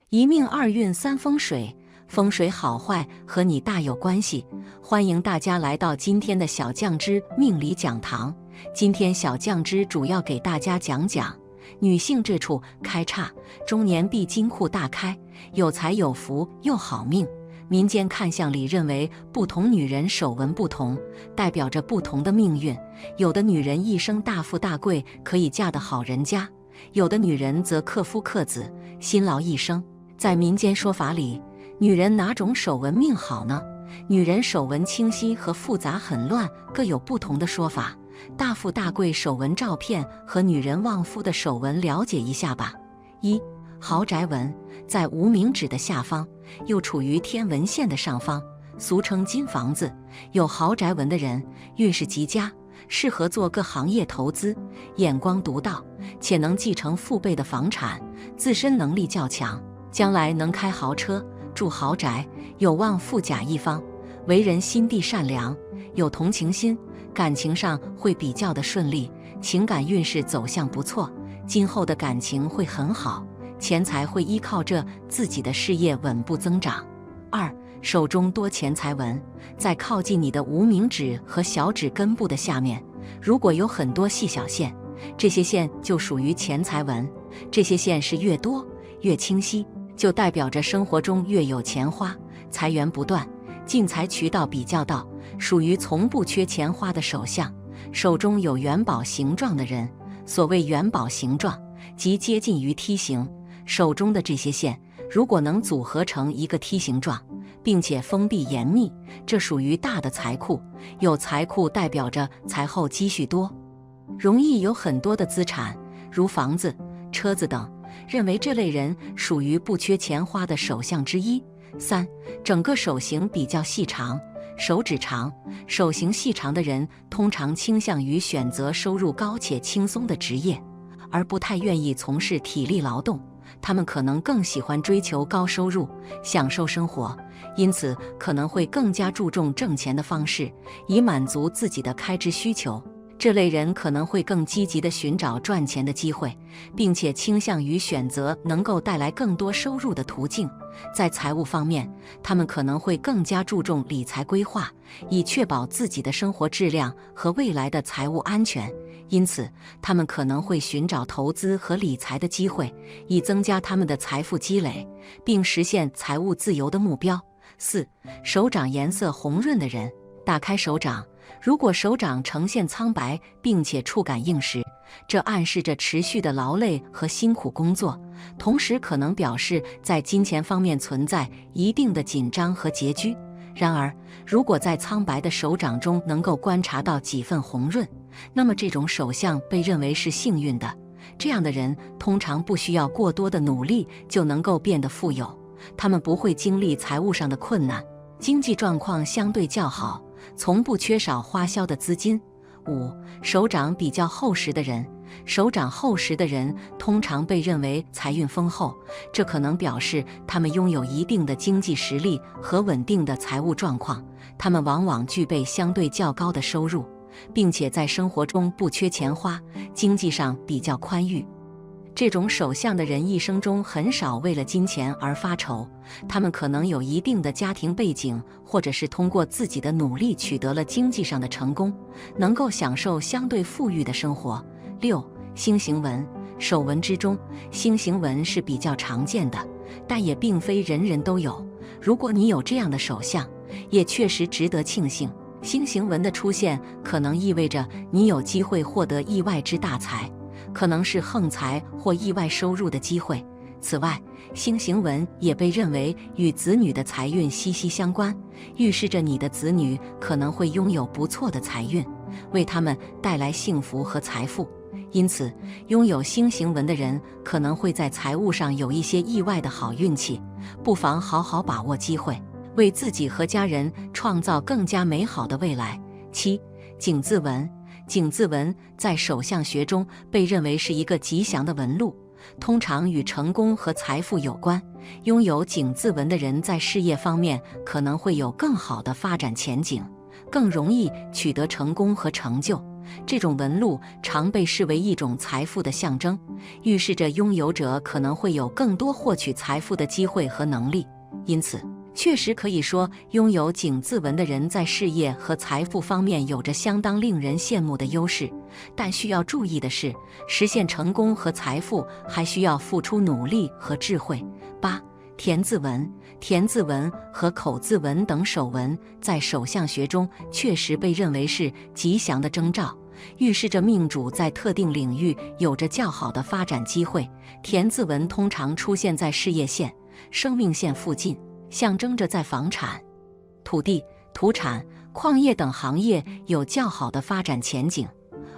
一命二运三风水，风水好坏和你大有关系。欢迎大家来到今天的小酱之命理讲堂。今天小酱之主要给大家讲讲女性这处开叉，中年必金库大开，有财有福又好命。民间看相里认为，不同女人手纹不同，代表着不同的命运。有的女人一生大富大贵，可以嫁得好人家；有的女人则克夫克子，辛劳一生。在民间说法里，女人哪种手纹命好呢？女人手纹清晰和复杂很乱，各有不同的说法。大富大贵手纹照片和女人旺夫的手纹了解一下吧。一、豪宅纹，在无名指的下方，又处于天文线的上方，俗称金房子。有豪宅纹的人运势极佳，适合做各行业投资，眼光独到，且能继承父辈的房产，自身能力较强，将来能开豪车，住豪宅，有望富甲一方。为人心地善良，有同情心，感情上会比较的顺利，情感运势走向不错，今后的感情会很好，钱财会依靠着自己的事业稳步增长。二、手中多钱财纹，在靠近你的无名指和小指根部的下面，如果有很多细小线，这些线就属于钱财纹。这些线是越多越清晰，就代表着生活中越有钱花，财源不断，进财渠道比较道，属于从不缺钱花的手相。手中有元宝形状的人，所谓元宝形状，即接近于梯形。手中的这些线如果能组合成一个梯形状，并且封闭严密，这属于大的财库。有财库代表着财后积蓄多，容易有很多的资产，如房子、车子等，认为这类人属于不缺钱花的手相之一。三、整个手型比较细长，手指长，手型细长的人通常倾向于选择收入高且轻松的职业，而不太愿意从事体力劳动。他们可能更喜欢追求高收入，享受生活，因此可能会更加注重挣钱的方式，以满足自己的开支需求。这类人可能会更积极地寻找赚钱的机会，并且倾向于选择能够带来更多收入的途径。在财务方面，他们可能会更加注重理财规划，以确保自己的生活质量和未来的财务安全。因此，他们可能会寻找投资和理财的机会，以增加他们的财富积累，并实现财务自由的目标。四、手掌颜色红润的人，打开手掌，如果手掌呈现苍白并且触感硬实，这暗示着持续的劳累和辛苦工作，同时可能表示在金钱方面存在一定的紧张和拮据。然而，如果在苍白的手掌中能够观察到几分红润，那么这种手相被认为是幸运的。这样的人通常不需要过多的努力就能够变得富有，他们不会经历财务上的困难，经济状况相对较好，从不缺少花销的资金。五、手掌比较厚实的人，手掌厚实的人通常被认为财运丰厚，这可能表示他们拥有一定的经济实力和稳定的财务状况。他们往往具备相对较高的收入，并且在生活中不缺钱花，经济上比较宽裕。这种手相的人一生中很少为了金钱而发愁，他们可能有一定的家庭背景，或者是通过自己的努力取得了经济上的成功，能够享受相对富裕的生活。六、星形纹，手纹之中，星形纹是比较常见的，但也并非人人都有。如果你有这样的手相，也确实值得庆幸。星形纹的出现可能意味着你有机会获得意外之大财，可能是横财或意外收入的机会。此外，星形纹也被认为与子女的财运息息相关，预示着你的子女可能会拥有不错的财运，为他们带来幸福和财富。因此，拥有星形纹的人可能会在财务上有一些意外的好运气，不妨好好把握机会，为自己和家人创造更加美好的未来。七、井字纹，井字纹在手相学中被认为是一个吉祥的纹路，通常与成功和财富有关。拥有井字纹的人在事业方面可能会有更好的发展前景，更容易取得成功和成就。这种纹路常被视为一种财富的象征，预示着拥有者可能会有更多获取财富的机会和能力。因此，确实可以说，拥有井字纹的人在事业和财富方面有着相当令人羡慕的优势。但需要注意的是，实现成功和财富还需要付出努力和智慧。8. 田字纹。田字纹和口字纹等手纹在手相学中确实被认为是吉祥的征兆，预示着命主在特定领域有着较好的发展机会。田字纹通常出现在事业线、生命线附近，象征着在房产、土地、土产、矿业等行业有较好的发展前景，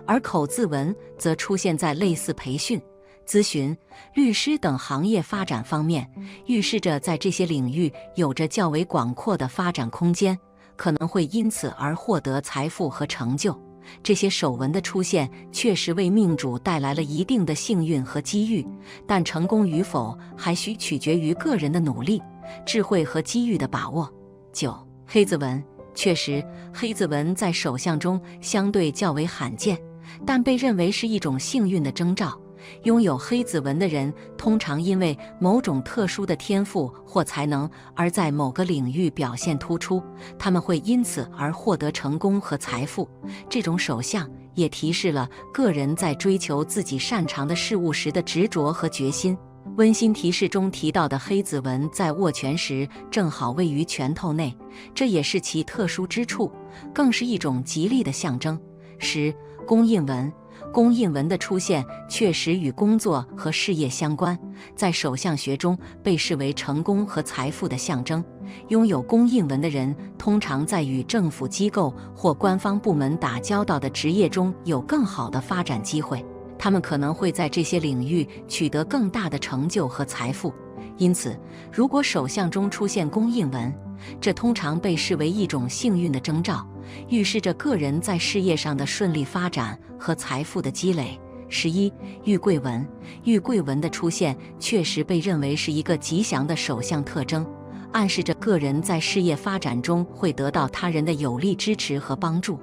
而口字纹则出现在类似培训、咨询、律师等行业发展方面，预示着在这些领域有着较为广阔的发展空间，可能会因此而获得财富和成就。这些手纹的出现确实为命主带来了一定的幸运和机遇，但成功与否还需取决于个人的努力、智慧和机遇的把握。9. 黑字纹。确实，黑字纹在手相中相对较为罕见，但被认为是一种幸运的征兆。拥有黑子纹的人通常因为某种特殊的天赋或才能而在某个领域表现突出，他们会因此而获得成功和财富。这种手相也提示了个人在追求自己擅长的事物时的执着和决心。温馨提示中提到的黑子纹在握拳时正好位于拳头内，这也是其特殊之处，更是一种吉利的象征。10. 宫印纹。宫印纹的出现确实与工作和事业相关，在手相学中被视为成功和财富的象征。拥有宫印纹的人通常在与政府机构或官方部门打交道的职业中有更好的发展机会，他们可能会在这些领域取得更大的成就和财富。因此，如果手相中出现宫印纹，这通常被视为一种幸运的征兆，预示着个人在事业上的顺利发展和财富的积累。11. 玉桂纹。玉桂纹的出现确实被认为是一个吉祥的手相特征，暗示着个人在事业发展中会得到他人的有力支持和帮助。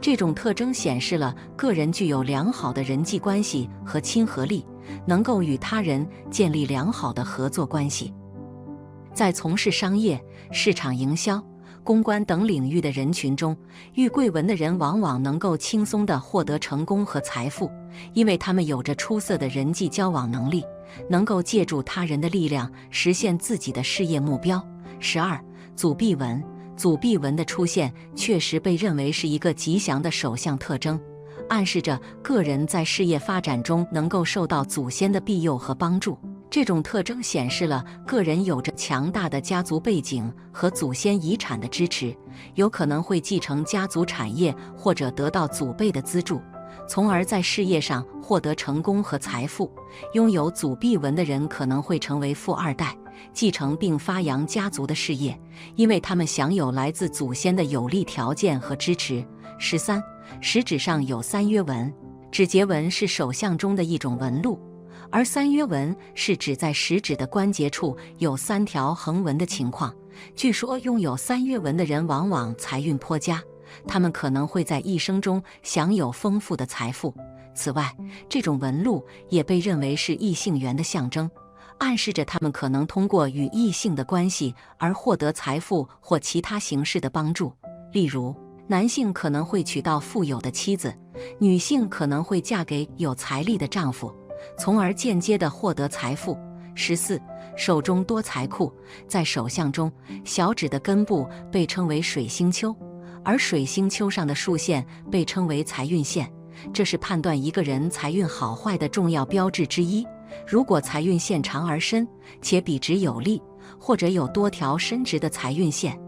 这种特征显示了个人具有良好的人际关系和亲和力，能够与他人建立良好的合作关系。在从事商业、市场营销、公关等领域的人群中，玉桂纹的人往往能够轻松地获得成功和财富，因为他们有着出色的人际交往能力，能够借助他人的力量实现自己的事业目标。12. 祖臂纹。祖臂纹的出现确实被认为是一个吉祥的手相特征，暗示着个人在事业发展中能够受到祖先的庇佑和帮助。这种特征显示了个人有着强大的家族背景和祖先遗产的支持，有可能会继承家族产业或者得到祖辈的资助，从而在事业上获得成功和财富。拥有祖臂纹的人可能会成为富二代，继承并发扬家族的事业，因为他们享有来自祖先的有利条件和支持。13. 食指上有三约纹。指节纹是手相中的一种纹路，而三约纹是指在食指的关节处有3条横纹的情况。据说拥有三约纹的人往往财运颇佳，他们可能会在一生中享有丰富的财富。此外，这种纹路也被认为是异性缘的象征，暗示着他们可能通过与异性的关系而获得财富或其他形式的帮助。例如，男性可能会娶到富有的妻子，女性可能会嫁给有财力的丈夫，从而间接地获得财富。14. 手中多财库。在手相中，小指的根部被称为水星丘，而水星丘上的竖线被称为财运线，这是判断一个人财运好坏的重要标志之一。如果财运线长而深，且笔直有力，或者有多条伸直的财运线，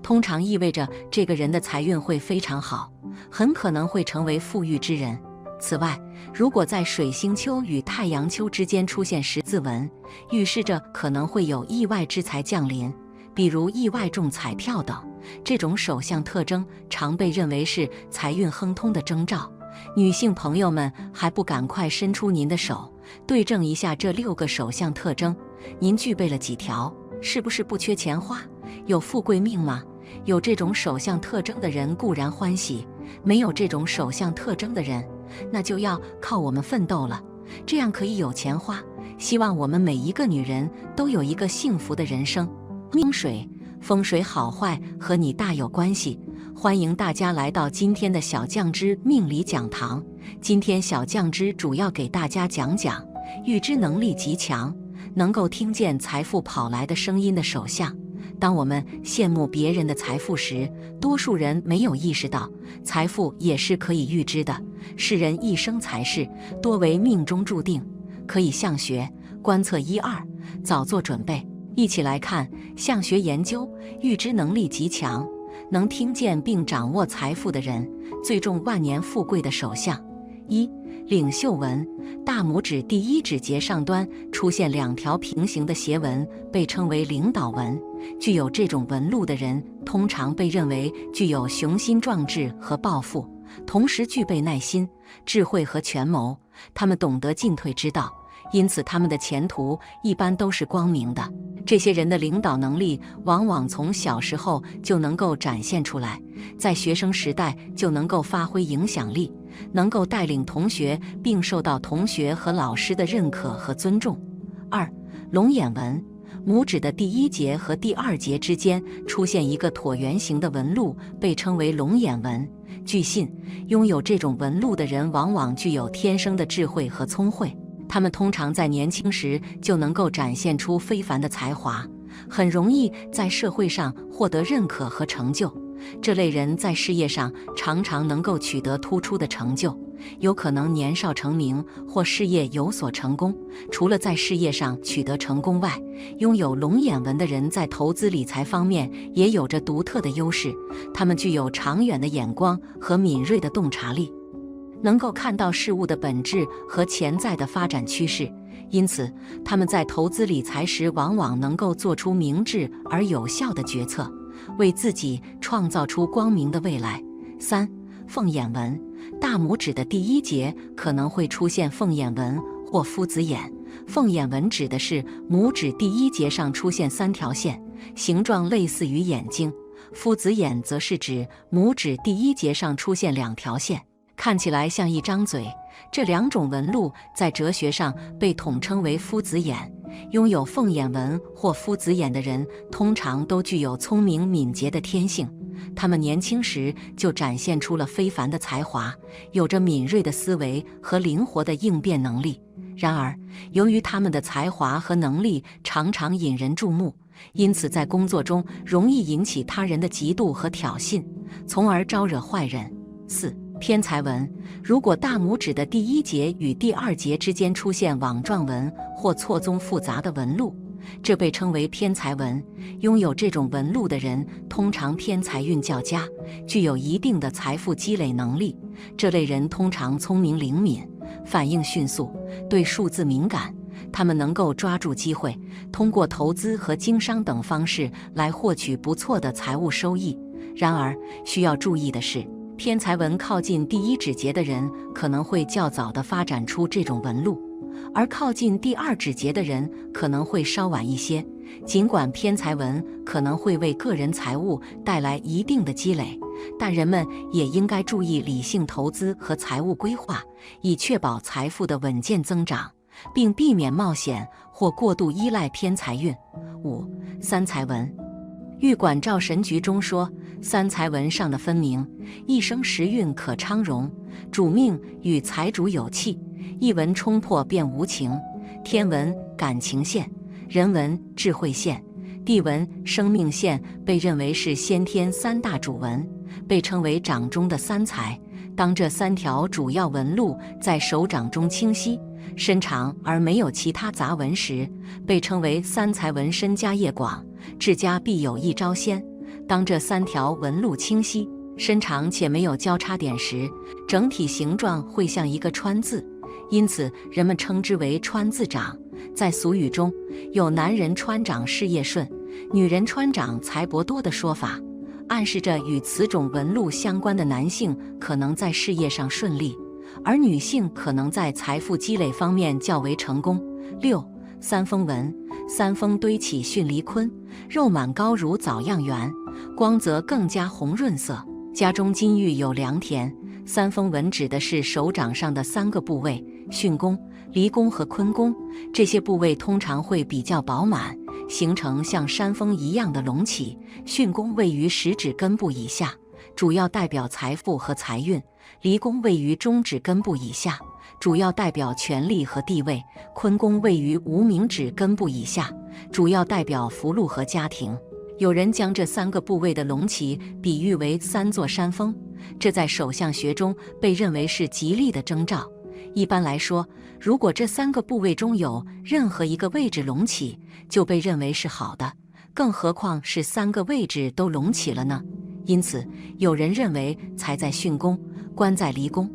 通常意味着这个人的财运会非常好，很可能会成为富裕之人。此外，如果在水星丘与太阳丘之间出现十字纹，预示着可能会有意外之财降临，比如意外中彩票等。这种手相特征常被认为是财运亨通的征兆。女性朋友们还不赶快伸出您的手，对证一下这6个手相特征，您具备了几条？是不是不缺钱花？有富贵命吗？有这种手相特征的人固然欢喜，没有这种手相特征的人，那就要靠我们奋斗了，这样可以有钱花。希望我们每一个女人都有一个幸福的人生。风水好坏和你大有关系，欢迎大家来到今天的小酱之命理讲堂。今天小酱之主要给大家讲讲预知能力极强，能够听见财富跑来的声音的手相。当我们羡慕别人的财富时，多数人没有意识到，财富也是可以预知的。世人一生财势多为命中注定，可以相学观测1、2，早做准备。一起来看相学研究预知能力极强，能听见并掌握财富的人，最重万年富贵的手相。1、领袖纹，大拇指第一指节上端出现2条平行的斜纹，被称为领导纹。具有这种纹路的人，通常被认为具有雄心壮志和抱负，同时具备耐心、智慧和权谋。他们懂得进退之道，因此他们的前途一般都是光明的。这些人的领导能力往往从小时候就能够展现出来，在学生时代就能够发挥影响力，能够带领同学，并受到同学和老师的认可和尊重。2、龙眼纹，拇指的第一节和第2节之间出现一个椭圆形的纹路，被称为龙眼纹。据信，拥有这种纹路的人往往具有天生的智慧和聪慧，他们通常在年轻时就能够展现出非凡的才华，很容易在社会上获得认可和成就。这类人在事业上常常能够取得突出的成就，有可能年少成名或事业有所成功。除了在事业上取得成功外，拥有龙眼纹的人在投资理财方面也有着独特的优势，他们具有长远的眼光和敏锐的洞察力，能够看到事物的本质和潜在的发展趋势，因此他们在投资理财时往往能够做出明智而有效的决策，为自己创造出光明的未来。3、凤眼纹，大拇指的第一节可能会出现凤眼纹或夫子眼。凤眼纹指的是拇指第一节上出现3条线，形状类似于眼睛；夫子眼则是指拇指第一节上出现2条线，看起来像一张嘴。这2种纹路在哲学上被统称为夫子眼。拥有凤眼纹或夫子眼的人通常都具有聪明敏捷的天性，他们年轻时就展现出了非凡的才华，有着敏锐的思维和灵活的应变能力。然而，由于他们的才华和能力常常引人注目，因此在工作中容易引起他人的嫉妒和挑衅，从而招惹坏人。4、偏财纹，如果大拇指的第一节与第2节之间出现网状纹或错综复杂的纹路，这被称为偏财纹。拥有这种纹路的人通常偏财运较佳，具有一定的财富积累能力。这类人通常聪明灵敏，反应迅速，对数字敏感，他们能够抓住机会，通过投资和经商等方式来获取不错的财务收益。然而，需要注意的是，偏财纹靠近第1指节的人可能会较早地发展出这种纹路，而靠近第2指节的人可能会稍晚一些。尽管偏财纹可能会为个人财务带来一定的积累，但人们也应该注意理性投资和财务规划，以确保财富的稳健增长，并避免冒险或过度依赖偏财运。5、三财纹，玉管照神局中说，三财纹上的分明，一生时运可昌荣，主命与财主有气，一纹冲破便无情。天纹感情线，人纹智慧线，地纹生命线，被认为是先天3大主纹，被称为掌中的三财。当这3条主要纹路在手掌中清晰、伸长而没有其他杂纹时，被称为三财纹身家业广，治家必有一招鲜。当这3条纹路清晰、伸长且没有交叉点时，整体形状会像一个川字，因此人们称之为川字掌。在俗语中，有男人川掌事业顺，女人川掌财帛多的说法，暗示着与此种纹路相关的男性可能在事业上顺利，而女性可能在财富积累方面较为成功。6、三峰纹，三峰堆起巽离坤，肉满高如枣样圆，光泽更加红润色，家中金玉有良田，三丰纹指的是手掌上的3个部位，巽宫、离宫和坤宫。这些部位通常会比较饱满，形成像山峰一样的隆起。巽宫位于食指根部以下，主要代表财富和财运；离宫位于中指根部以下，主要代表权力和地位；坤宫位于无名指根部以下，主要代表福禄和家庭。有人将这3个部位的隆起比喻为3座山峰，这在手相学中被认为是吉利的征兆。一般来说，如果这3个部位中有任何一个位置隆起，就被认为是好的，更何况是3个位置都隆起了呢？因此，有人认为财在巽宫，官在离宫，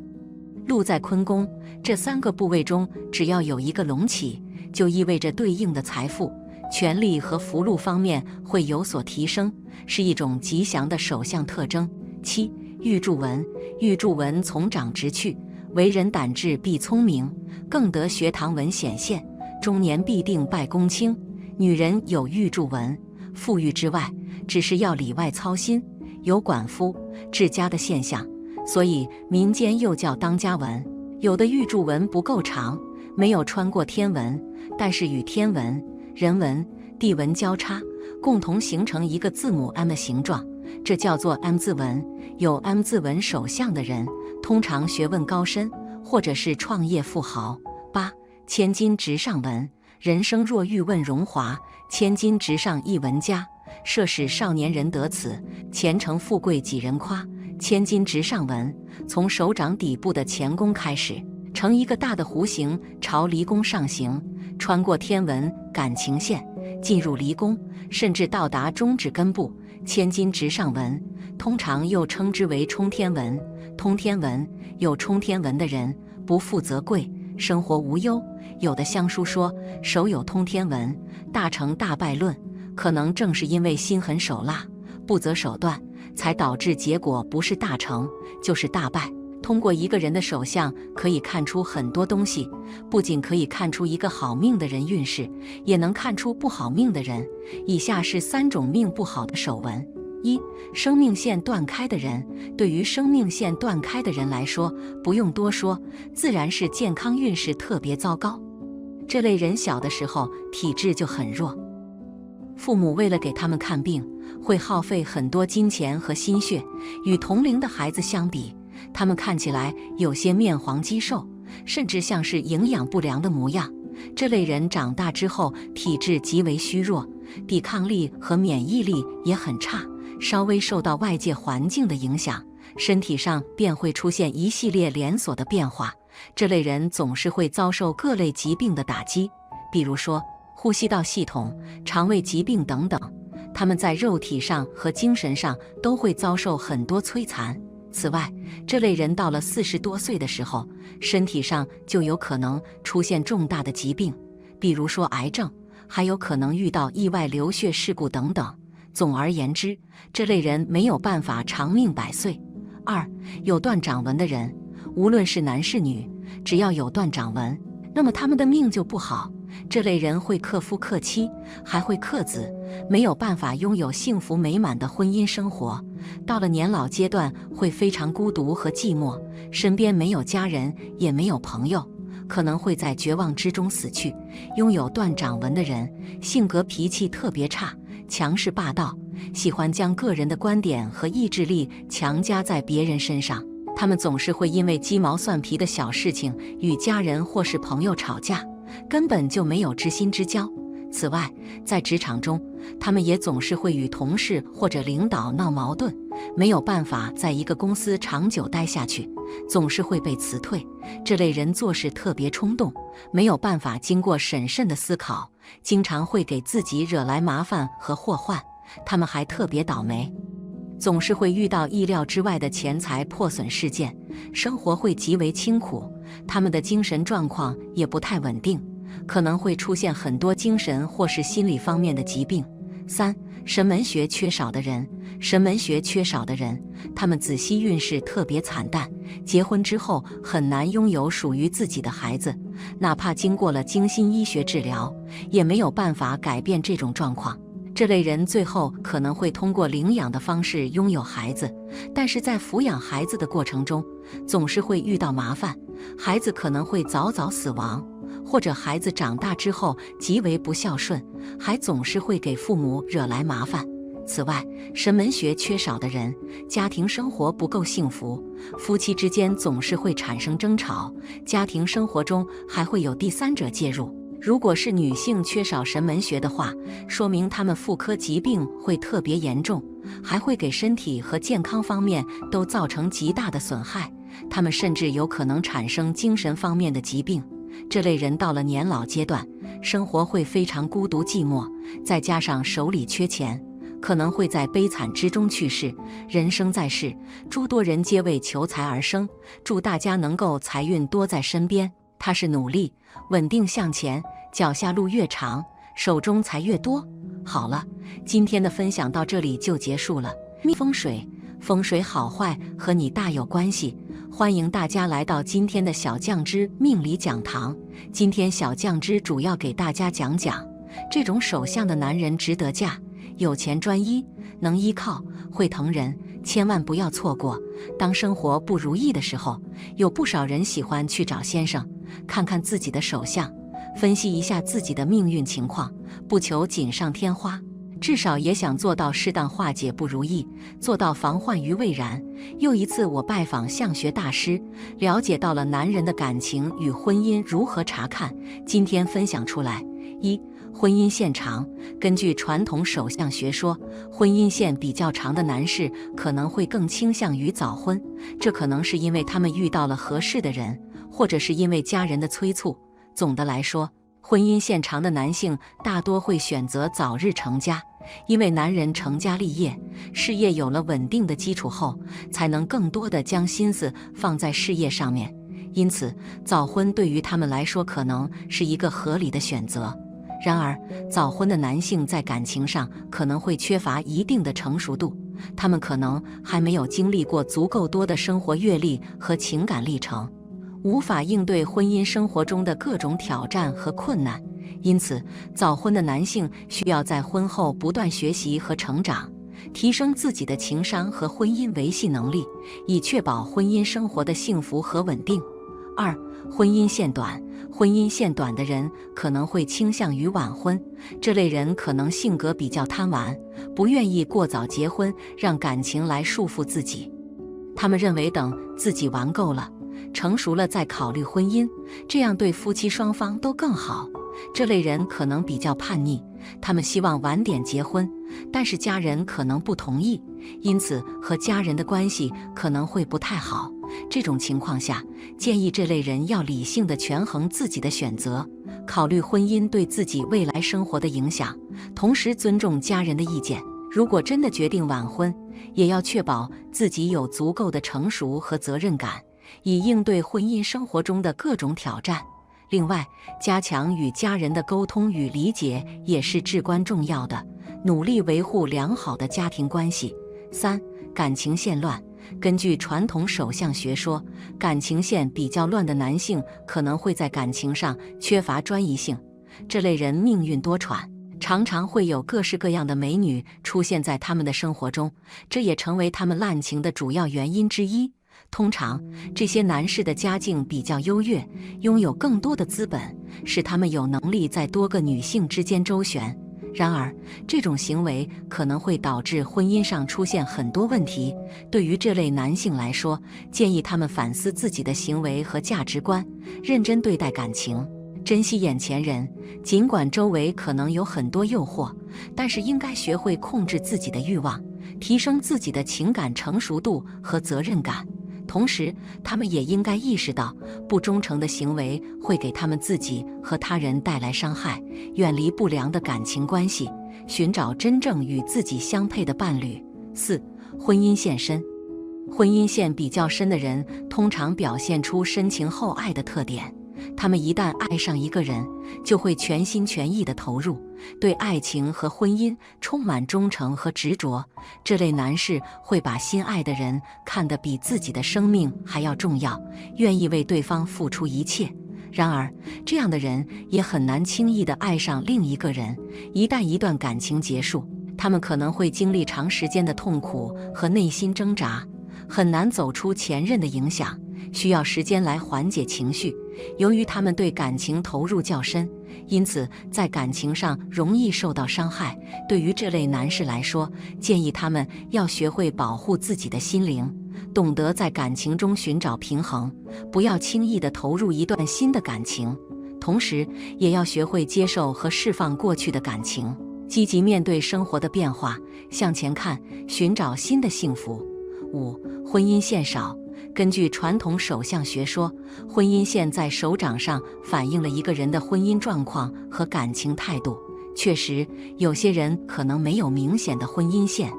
禄在坤宫，这3个部位中只要有一个隆起，就意味着对应的财富、权力和福禄方面会有所提升，是一种吉祥的手相特征。7. 玉柱纹。玉柱纹从长直去，为人胆智必聪明，更得学堂文显现，中年必定拜公卿。女人有玉柱纹，富裕之外，只是要里外操心，有管夫、治家的现象，所以民间又叫当家纹。有的玉柱纹不够长，没有穿过天纹，但是与天纹、人纹、地纹交叉，共同形成一个字母 M 的形状，这叫做 M 字纹。有 M 字纹手相的人，通常学问高深，或者是创业富豪。8. 千金直上纹。人生若欲问荣华，千金直上一纹家，设使少年人得此，前程富贵几人夸。千金直上纹从手掌底部的前宫开始，呈一个大的弧形，朝离宫上行，穿过天纹感情线，进入离宫，甚至到达中指根部。千金直上纹通常又称之为冲天纹。通天纹，有冲天纹的人不富则贵，生活无忧。有的相书说手有通天纹，大成大败论，可能正是因为心狠手辣，不择手段，才导致结果不是大成就是大败。通过一个人的手相可以看出很多东西，不仅可以看出一个好命的人运势，也能看出不好命的人。以下是3种命不好的手纹。1. 生命线断开的人。对于生命线断开的人来说，不用多说，自然是健康运势特别糟糕。这类人小的时候体质就很弱，父母为了给他们看病，会耗费很多金钱和心血。与同龄的孩子相比，他们看起来有些面黄肌瘦，甚至像是营养不良的模样。这类人长大之后体质极为虚弱，抵抗力和免疫力也很差，稍微受到外界环境的影响，身体上便会出现一系列连锁的变化。这类人总是会遭受各类疾病的打击，比如说呼吸道系统、肠胃疾病等等。他们在肉体上和精神上都会遭受很多摧残。此外，这类人到了40多岁的时候，身体上就有可能出现重大的疾病，比如说癌症，还有可能遇到意外流血事故等等。总而言之，这类人没有办法长命百岁。2. 有断掌纹的人，无论是男是女，只要有断掌纹，那么他们的命就不好。这类人会克夫克妻，还会克子，没有办法拥有幸福美满的婚姻生活。到了年老阶段，会非常孤独和寂寞，身边没有家人，也没有朋友，可能会在绝望之中死去。拥有断掌纹的人，性格脾气特别差，强势霸道，喜欢将个人的观点和意志力强加在别人身上。他们总是会因为鸡毛蒜皮的小事情与家人或是朋友吵架，根本就没有知心之交。此外，在职场中，他们也总是会与同事或者领导闹矛盾，没有办法在一个公司长久待下去，总是会被辞退。这类人做事特别冲动，没有办法经过审慎的思考，经常会给自己惹来麻烦和祸患。他们还特别倒霉，总是会遇到意料之外的钱财破损事件，生活会极为清苦。他们的精神状况也不太稳定，可能会出现很多精神或是心理方面的疾病。3. 神门穴缺少的人。神门穴缺少的人，他们子息运势特别惨淡，结婚之后很难拥有属于自己的孩子，哪怕经过了精心医学治疗，也没有办法改变这种状况。这类人最后可能会通过领养的方式拥有孩子，但是在抚养孩子的过程中，总是会遇到麻烦，孩子可能会早早死亡，或者孩子长大之后极为不孝顺，还总是会给父母惹来麻烦。此外，神门穴缺少的人，家庭生活不够幸福，夫妻之间总是会产生争吵，家庭生活中还会有第三者介入。如果是女性缺少神门穴的话，说明她们妇科疾病会特别严重，还会给身体和健康方面都造成极大的损害，她们甚至有可能产生精神方面的疾病。这类人到了年老阶段，生活会非常孤独寂寞，再加上手里缺钱，可能会在悲惨之中去世。人生在世，诸多人皆为求财而生，祝大家能够财运多在身边，踏实努力，稳定向前，脚下路越长，手中财越多。好了，今天的分享到这里就结束了。风水，风水好坏和你大有关系，欢迎大家来到今天的小酱之命理讲堂。今天小酱之主要给大家讲讲，这种手相的男人值得嫁，有钱专一，能依靠，会疼人，千万不要错过。当生活不如意的时候，有不少人喜欢去找先生，看看自己的手相，分析一下自己的命运情况，不求锦上添花，至少也想做到适当化解不如意，做到防患于未然。又一次我拜访相学大师，了解到了男人的感情与婚姻如何查看，今天分享出来。一、婚姻线长。根据传统手相学说，婚姻线比较长的男士可能会更倾向于早婚，这可能是因为他们遇到了合适的人，或者是因为家人的催促。总的来说，婚姻线长的男性大多会选择早日成家，因为男人成家立业，事业有了稳定的基础后，才能更多的将心思放在事业上面，因此早婚对于他们来说可能是一个合理的选择。然而，早婚的男性在感情上可能会缺乏一定的成熟度，他们可能还没有经历过足够多的生活阅历和情感历程，无法应对婚姻生活中的各种挑战和困难。因此，早婚的男性需要在婚后不断学习和成长，提升自己的情商和婚姻维系能力，以确保婚姻生活的幸福和稳定。二、婚姻线短。婚姻线短的人可能会倾向于晚婚，这类人可能性格比较贪玩，不愿意过早结婚，让感情来束缚自己。他们认为等自己玩够了，成熟了再考虑婚姻，这样对夫妻双方都更好。这类人可能比较叛逆，他们希望晚点结婚，但是家人可能不同意，因此和家人的关系可能会不太好。这种情况下，建议这类人要理性地权衡自己的选择，考虑婚姻对自己未来生活的影响，同时尊重家人的意见。如果真的决定晚婚，也要确保自己有足够的成熟和责任感，以应对婚姻生活中的各种挑战。另外，加强与家人的沟通与理解也是至关重要的，努力维护良好的家庭关系。三、感情线乱。根据传统手相学说，感情线比较乱的男性可能会在感情上缺乏专一性，这类人命运多舛，常常会有各式各样的美女出现在他们的生活中，这也成为他们滥情的主要原因之一。通常，这些男士的家境比较优越，拥有更多的资本，使他们有能力在多个女性之间周旋。然而，这种行为可能会导致婚姻上出现很多问题。对于这类男性来说，建议他们反思自己的行为和价值观，认真对待感情，珍惜眼前人。尽管周围可能有很多诱惑，但是应该学会控制自己的欲望，提升自己的情感成熟度和责任感。同时，他们也应该意识到，不忠诚的行为会给他们自己和他人带来伤害，远离不良的感情关系，寻找真正与自己相配的伴侣。四、婚姻线深。婚姻线比较深的人，通常表现出深情厚爱的特点。他们一旦爱上一个人，就会全心全意地投入，对爱情和婚姻充满忠诚和执着。这类男士会把心爱的人看得比自己的生命还要重要，愿意为对方付出一切。然而，这样的人也很难轻易地爱上另一个人。一旦一段感情结束，他们可能会经历长时间的痛苦和内心挣扎，很难走出前任的影响，需要时间来缓解情绪。由于他们对感情投入较深，因此在感情上容易受到伤害。对于这类男士来说，建议他们要学会保护自己的心灵，懂得在感情中寻找平衡，不要轻易地投入一段新的感情，同时也要学会接受和释放过去的感情，积极面对生活的变化，向前看，寻找新的幸福。5. 婚姻线少。根据传统手相学说，婚姻线在手掌上反映了一个人的婚姻状况和感情态度。确实，有些人可能没有明显的婚姻线，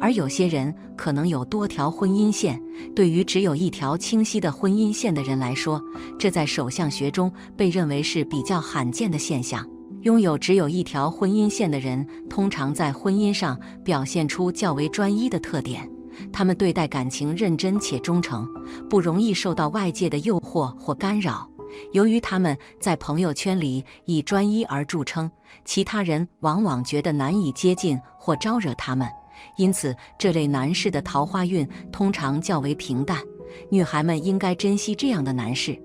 而有些人可能有多条婚姻线。对于只有一条清晰的婚姻线的人来说，这在手相学中被认为是比较罕见的现象。拥有只有一条婚姻线的人，通常在婚姻上表现出较为专一的特点。他们对待感情认真且忠诚，不容易受到外界的诱惑或干扰。由于他们在朋友圈里以专一而著称，其他人往往觉得难以接近或招惹他们，因此这类男士的桃花运通常较为平淡。女孩们应该珍惜这样的男士，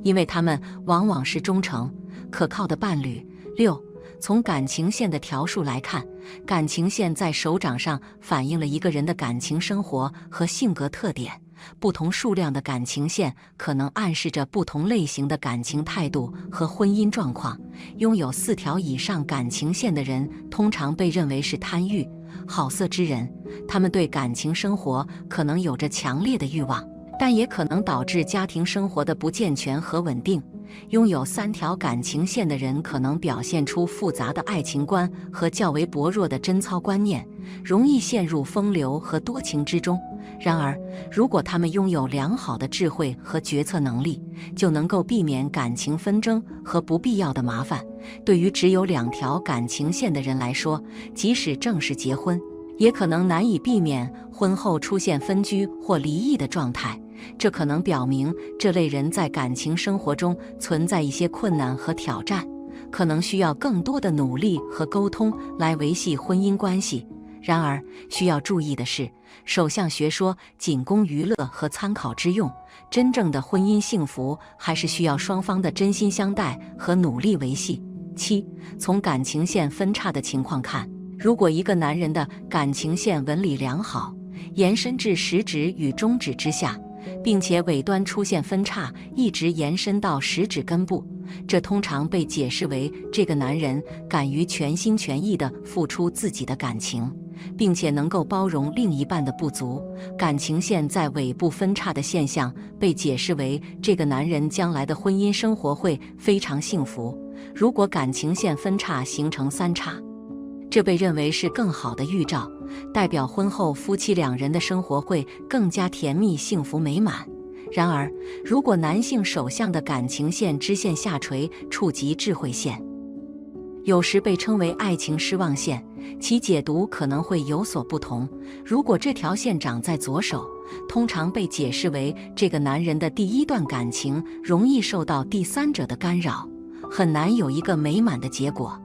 因为他们往往是忠诚、可靠的伴侣。6. 从感情线的条数来看，感情线在手掌上反映了一个人的感情生活和性格特点。不同数量的感情线可能暗示着不同类型的感情态度和婚姻状况。拥有4条以上感情线的人通常被认为是贪欲、好色之人，他们对感情生活可能有着强烈的欲望，但也可能导致家庭生活的不健全和稳定。拥有3条感情线的人可能表现出复杂的爱情观和较为薄弱的贞操观念，容易陷入风流和多情之中。然而，如果他们拥有良好的智慧和决策能力，就能够避免感情纷争和不必要的麻烦。对于只有2条感情线的人来说，即使正式结婚，也可能难以避免婚后出现分居或离异的状态。这可能表明这类人在感情生活中存在一些困难和挑战，可能需要更多的努力和沟通来维系婚姻关系。然而，需要注意的是，手相学说仅供娱乐和参考之用，真正的婚姻幸福还是需要双方的真心相待和努力维系。7. 从感情线分叉的情况看，如果一个男人的感情线纹理良好，延伸至食指与中指之下，并且尾端出现分叉，一直延伸到食指根部，这通常被解释为这个男人敢于全心全意地付出自己的感情，并且能够包容另一半的不足。感情线在尾部分叉的现象被解释为这个男人将来的婚姻生活会非常幸福。如果感情线分叉形成3叉，这被认为是更好的预兆，代表婚后夫妻2人的生活会更加甜蜜、幸福美满。然而，如果男性手相的感情线支线下垂，触及智慧线，有时被称为爱情失望线，其解读可能会有所不同。如果这条线长在左手，通常被解释为这个男人的第一段感情容易受到第三者的干扰，很难有一个美满的结果。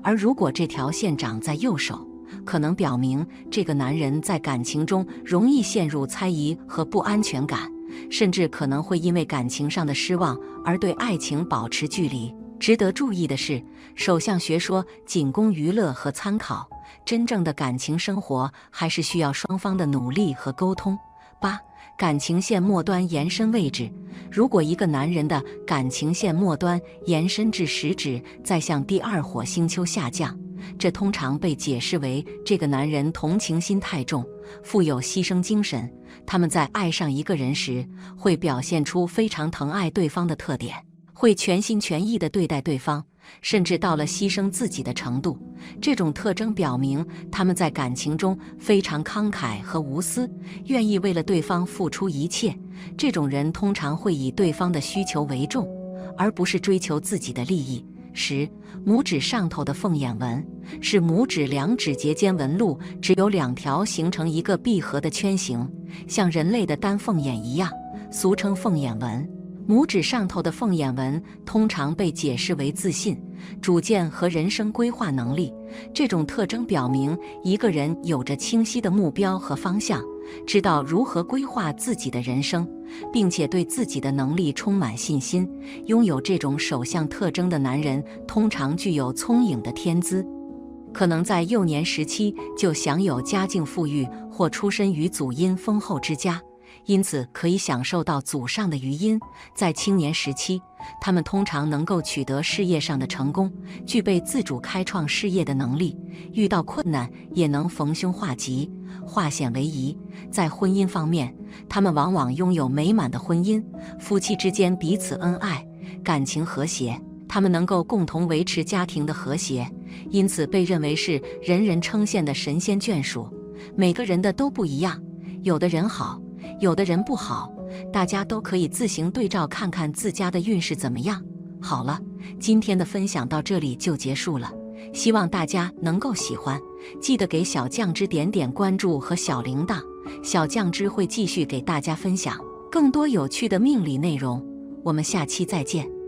而如果这条线长在右手，可能表明这个男人在感情中容易陷入猜疑和不安全感，甚至可能会因为感情上的失望而对爱情保持距离。值得注意的是，手相学说仅供娱乐和参考，真正的感情生活还是需要双方的努力和沟通。8. 感情线末端延伸位置。如果一个男人的感情线末端延伸至食指，再向第2火星丘下降，这通常被解释为这个男人同情心太重，富有牺牲精神。他们在爱上一个人时，会表现出非常疼爱对方的特点，会全心全意地对待对方，甚至到了牺牲自己的程度。这种特征表明他们在感情中非常慷慨和无私，愿意为了对方付出一切。这种人通常会以对方的需求为重，而不是追求自己的利益。10. 拇指上头的凤眼纹是拇指2指节间纹路只有2条形成一个闭合的圈形，像人类的单凤眼一样，俗称凤眼纹。拇指上头的凤眼纹通常被解释为自信、主见和人生规划能力。这种特征表明一个人有着清晰的目标和方向，知道如何规划自己的人生，并且对自己的能力充满信心。拥有这种首相特征的男人通常具有聪颖的天资，可能在幼年时期就享有家境富裕或出身于祖荫丰厚之家，因此可以享受到祖上的余荫。在青年时期，他们通常能够取得事业上的成功，具备自主开创事业的能力，遇到困难也能逢凶化吉，化险为夷。在婚姻方面，他们往往拥有美满的婚姻，夫妻之间彼此恩爱，感情和谐，他们能够共同维持家庭的和谐，因此被认为是人人称羡的神仙眷属。每个人的都不一样，有的人好，有的人不好，大家都可以自行对照看看自家的运势怎么样。好了，今天的分享到这里就结束了，希望大家能够喜欢，记得给小酱汁点点关注和小铃铛，小酱汁会继续给大家分享更多有趣的命理内容。我们下期再见。